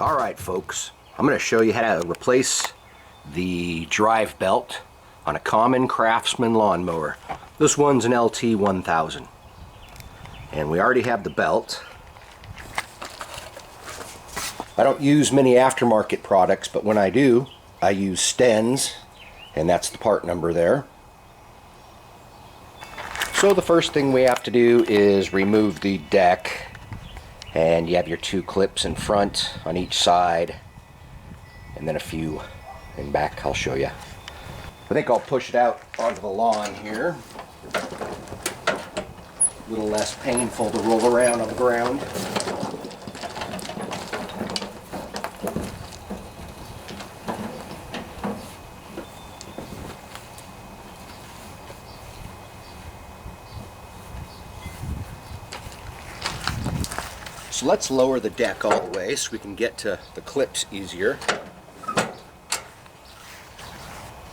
Alright folks, I'm going to show you how to replace the drive belt on a common CRAFTSMAN lawnmower. This one's an LT1000. And we already have the belt. I don't use many aftermarket products, but when I do, I use Stens, and that's the part number there. So the first thing we have to do is remove the deck. And you have your two clips in front on each side, and then a few in back. I'll show you. I think I'll push it out onto the lawn here. A little less painful to roll around on the ground. So let's lower the deck all the way so we can get to the clips easier.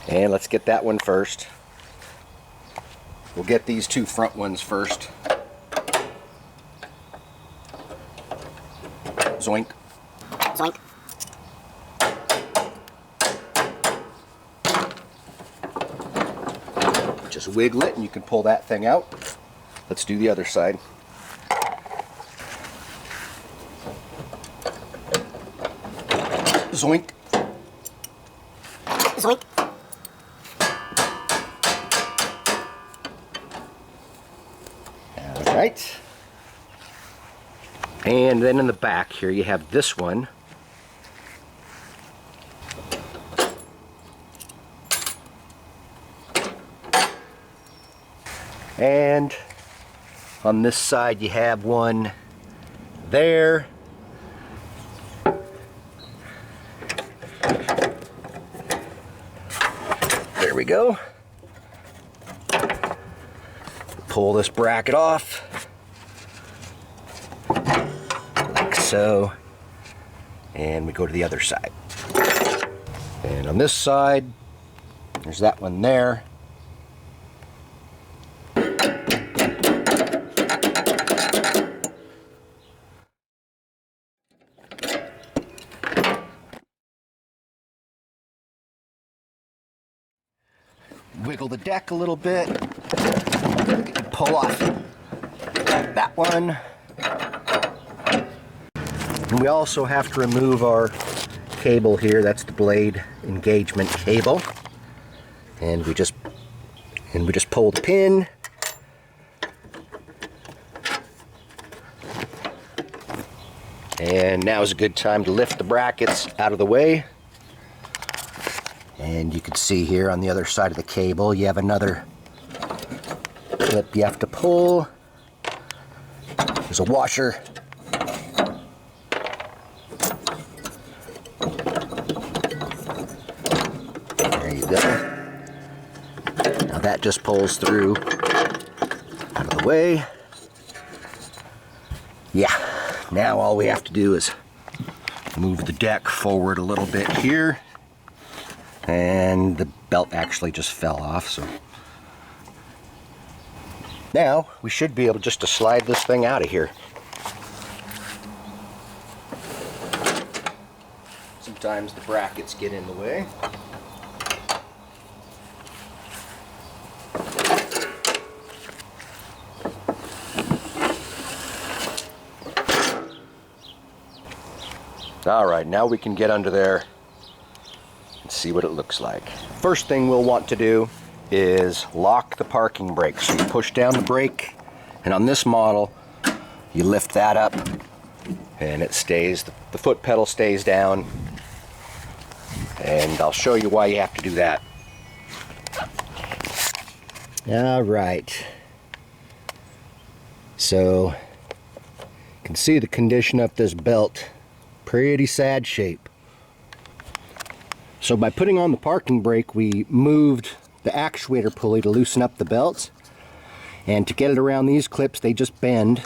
And let's get that one first. We'll get these two front ones first. Zoink. Zoink. Just wiggle it and you can pull that thing out. Let's do the other side. Zoink. Zoink. All right. And then in the back here you have this one. And on this side you have one there. There we go. Pull this bracket off, like so, and we go to the other side. And on this side, there's that one there. Wiggle the deck a little bit, pull off that one. And we also have to remove our cable here. That's the blade engagement cable. And we just pull the pin. And now is a good time to lift the brackets out of the way. And you can see here on the other side of the cable you have another clip you have to pull. There's a washer. There you go. Now that just pulls through out of the way. Yeah, now all we have to do is move the deck forward a little bit here. And the belt actually just fell off, so now we should be able just to slide this thing out of here. Sometimes the brackets get in the way. Alright, now we can get under there and see what it looks like. First thing we'll want to do is lock the parking brake. So you push down the brake, and on this model you lift that up and it stays, the foot pedal stays down, and I'll show you why you have to do that. Alright, so you can see the condition of this belt. Pretty sad shape. So by putting on the parking brake, we moved the actuator pulley to loosen up the belts, and to get it around these clips, they just bend.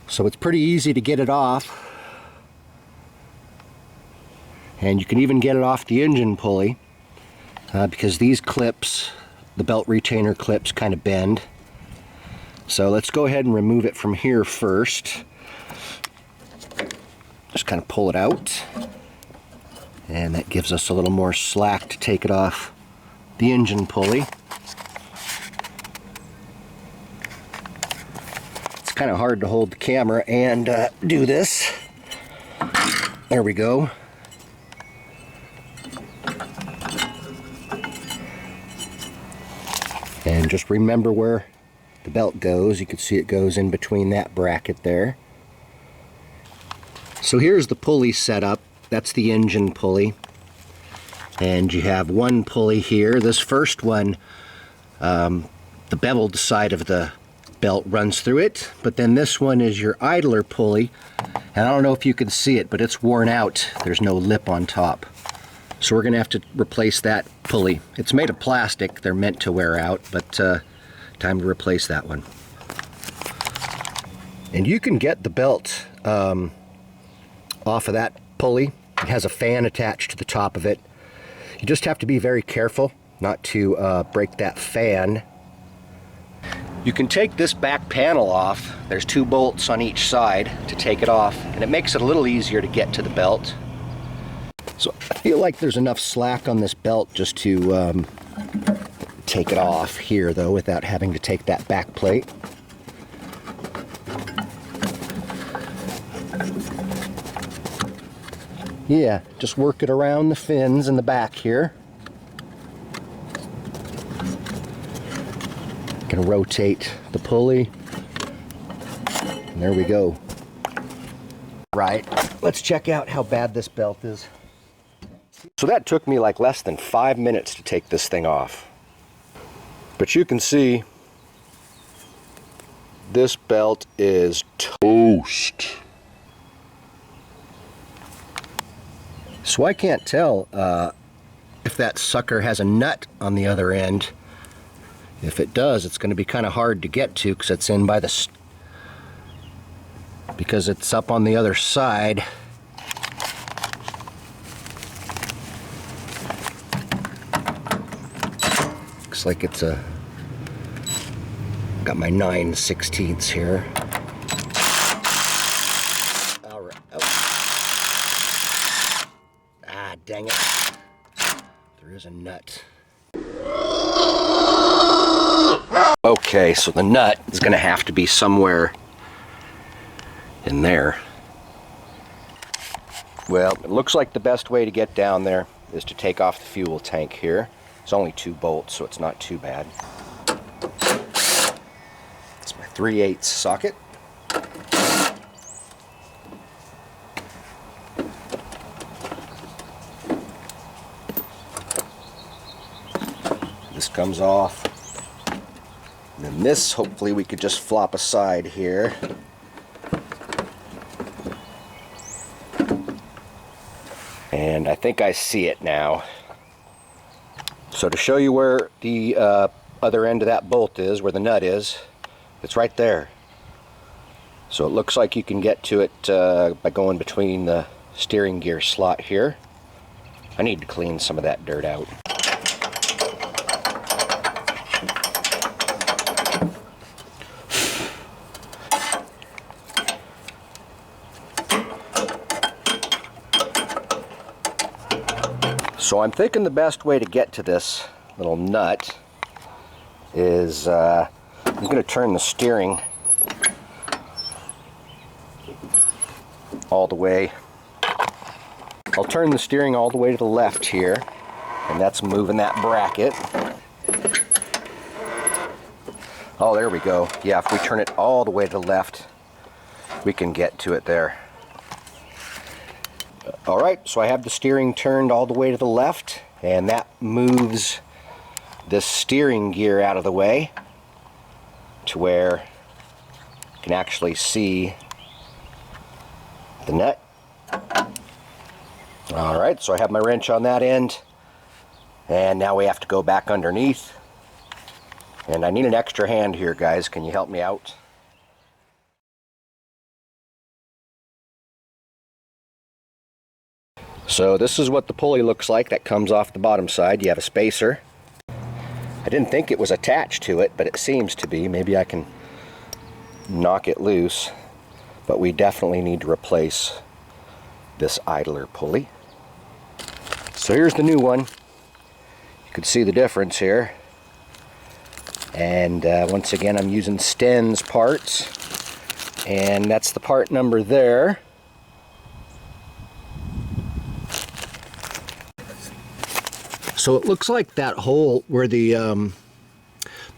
So it's pretty easy to get it off, and you can even get it off the engine pulley because these clips, the belt retainer clips, kind of bend. So let's go ahead and remove it from here first. just kind of pull it out, and that gives us a little more slack to take it off the engine pulley. It's kind of hard to hold the camera and do this. There we go. And just remember where the belt goes. You can see it goes in between that bracket there. So here's the pulley setup. That's the engine pulley. And you have one pulley here. This first one, the beveled side of the belt runs through it. But then this one is your idler pulley. And I don't know if you can see it, but it's worn out. There's no lip on top. So we're going to have to replace that pulley. It's made of plastic. They're meant to wear out, but time to replace that one. And you can get the belt off of that pulley. It has a fan attached to the top of it. You just have to be very careful not to break that fan. You can take this back panel off. There's 2 bolts on each side to take it off, and it makes it a little easier to get to the belt. So I feel like there's enough slack on this belt just to take it off here, though, without having to take that back plate. Yeah, just work it around the fins in the back here. Gonna rotate the pulley. And there we go. Right, let's check out how bad this belt is. So that took me like less than 5 minutes to take this thing off. But you can see this belt is toast. So I can't tell if that sucker has a nut on the other end. If it does, it's going to be kind of hard to get to because it's in by the because it's up on the other side. Looks like it's a got my 9/16 here. All right. Oh. Ah, dang it. There is a nut. Okay, so the nut is going to have to be somewhere in there. Well, it looks like the best way to get down there is to take off the fuel tank here. It's only 2 bolts, so it's not too bad. It's my 3/8 socket. This comes off. And then this, hopefully we could just flop aside here. And I think I see it now. So to show you where the other end of that bolt is, where the nut is, it's right there. So it looks like you can get to it by going between the steering gear slot here. I need to clean some of that dirt out. So I'm thinking the best way to get to this little nut is I'm going to turn the steering all the way. I'll turn the steering all the way to the left here, and that's moving that bracket. Oh, there we go. Yeah, if we turn it all the way to the left, we can get to it there. Alright, so I have the steering turned all the way to the left, and that moves this steering gear out of the way to where you can actually see the nut. Alright, so I have my wrench on that end, and now we have to go back underneath. And I need an extra hand here, guys. Can you help me out? So this is what the pulley looks like that comes off the bottom side. You have a spacer. I didn't think it was attached to it, but it seems to be. Maybe I can knock it loose. But we definitely need to replace this idler pulley. So here's the new one. You can see the difference here. And once again, I'm using Sten's parts, and that's the part number there. So it looks like that hole where the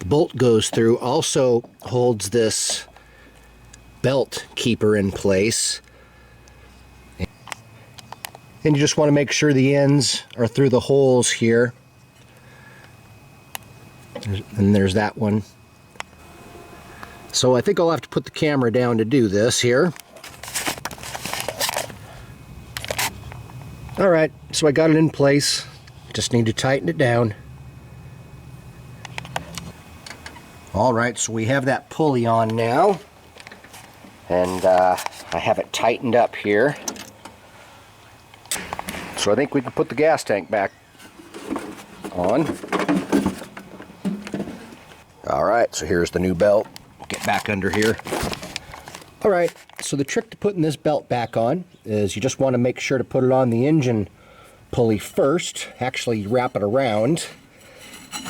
bolt goes through also holds this belt keeper in place. And you just want to make sure the ends are through the holes here. And there's that one. So I think I'll have to put the camera down to do this here. Alright, so I got it in place. Just need to tighten it down. Alright, so we have that pulley on now. And I have it tightened up here. So I think we can put the gas tank back on. Alright, so here's the new belt. Get back under here. Alright, so the trick to putting this belt back on is you just want to make sure to put it on the engine pulley first. Actually wrap it around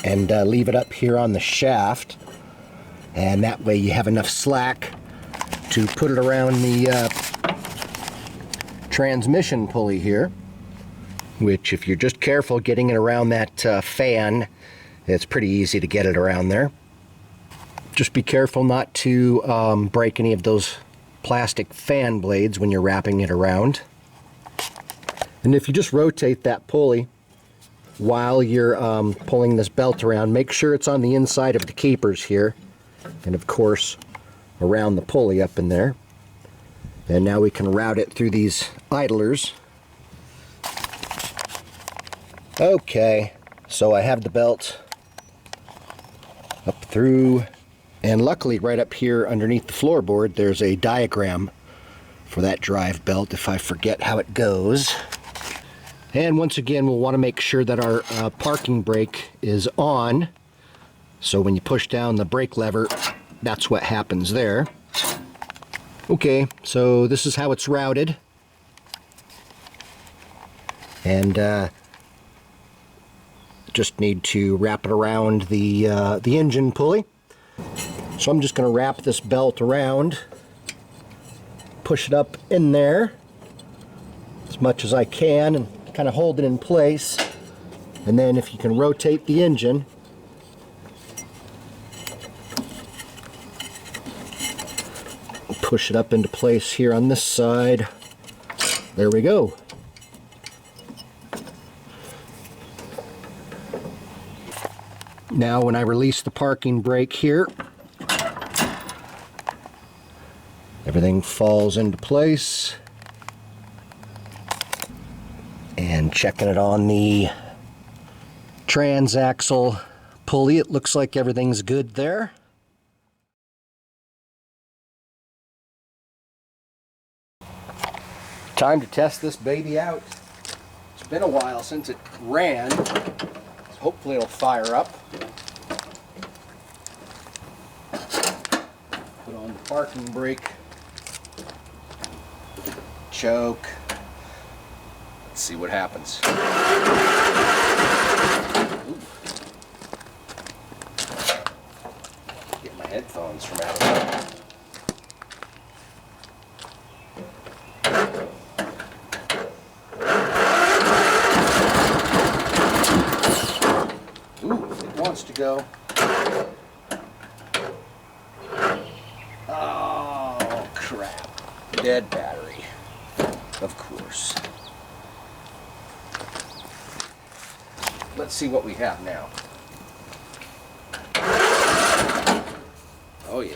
and leave it up here on the shaft. And that way you have enough slack to put it around the transmission pulley here. Which, if you're just careful getting it around that fan, it's pretty easy to get it around there. Just be careful not to break any of those plastic fan blades when you're wrapping it around. And if you just rotate that pulley while you're pulling this belt around, make sure it's on the inside of the keepers here. And of course, around the pulley up in there. And now we can route it through these idlers. Okay, so I have the belt up through, and luckily right up here underneath the floorboard there's a diagram for that drive belt if I forget how it goes. And once again, we'll want to make sure that our parking brake is on, so when you push down the brake lever, that's what happens there. Okay, so this is how it's routed. And just need to wrap it around the engine pulley. So I'm just going to wrap this belt around, push it up in there as much as I can, and kind of hold it in place. And then if you can rotate the engine, push it up into place here on this side. There we go. Now when I release the parking brake here, everything falls into place. And checking it on the transaxle pulley, it looks like everything's good there. Time to test this baby out. It's been a while since it ran. Hopefully it'll fire up. Put on the parking brake. Choke. Let's see what happens. Ooh. Get my headphones from out of there. To go. Oh crap. Dead battery. Of course. Let's see what we have now. Oh yeah.